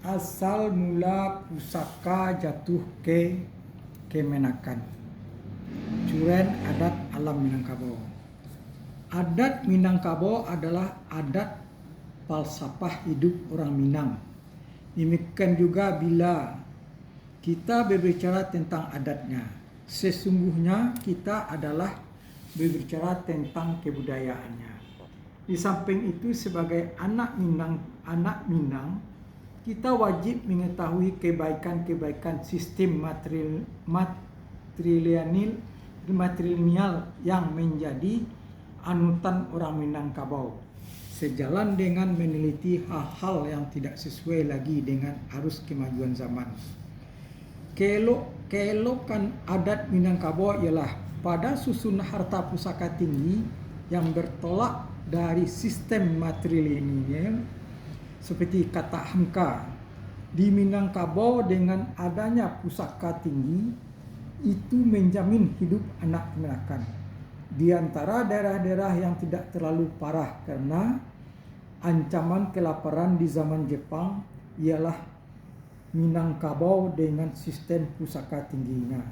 Asal mula pusaka jatuh ke Kemenakan. Curen adat alam Minangkabau. Adat Minangkabau adalah adat falsafah hidup orang Minang. Demikian juga bila kita berbicara tentang adatnya, sesungguhnya kita adalah berbicara tentang kebudayaannya. Di samping itu, sebagai anak Minang, kita wajib mengetahui kebaikan-kebaikan sistem matrilineal yang menjadi anutan orang Minangkabau, sejalan dengan meneliti hal-hal yang tidak sesuai lagi dengan arus kemajuan zaman. Keelokan adat Minangkabau ialah pada susun harta pusaka tinggi yang bertolak dari sistem matrilineal seperti kata Hamka. Di Minangkabau dengan adanya pusaka tinggi itu menjamin hidup anak Kemenakan. Di antara daerah-daerah yang tidak terlalu parah karena ancaman kelaparan di zaman Jepang ialah Minangkabau dengan sistem pusaka tingginya.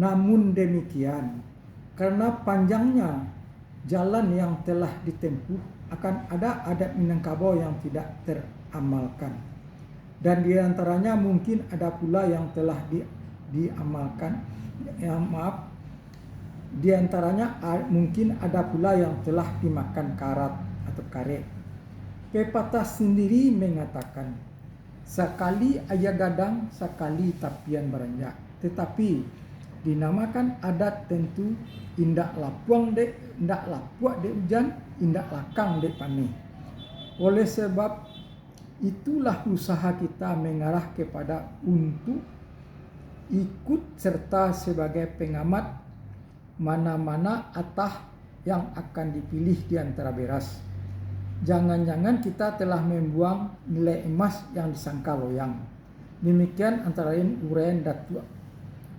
Namun demikian, karena panjangnya jalan yang telah ditempuh, akan ada adat Minangkabau yang tidak teramalkan. Dan di antaranya mungkin ada pula yang telah diamalkan. Di antaranya mungkin ada pula yang telah dimakan karat atau karet. Pepatah sendiri mengatakan, sekali ayah gadang, sekali tapian beranjak. Tetapi dinamakan adat tentu indak lapuak dek hujan, indak lakang dek panih. Oleh sebab itulah usaha kita mengarah kepada untuk ikut serta sebagai pengamat mana-mana atah yang akan dipilih di antara beras. Jangan-jangan kita telah membuang nilai emas yang disangka loyang. Demikian antara lain uraian Datuk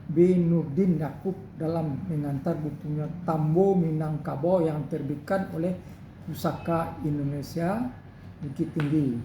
B. Nurdin Yaakob dalam mengantar bukunya Tambo Minangkabau yang terbitkan oleh Pusaka Indonesia Bukit Tinggi.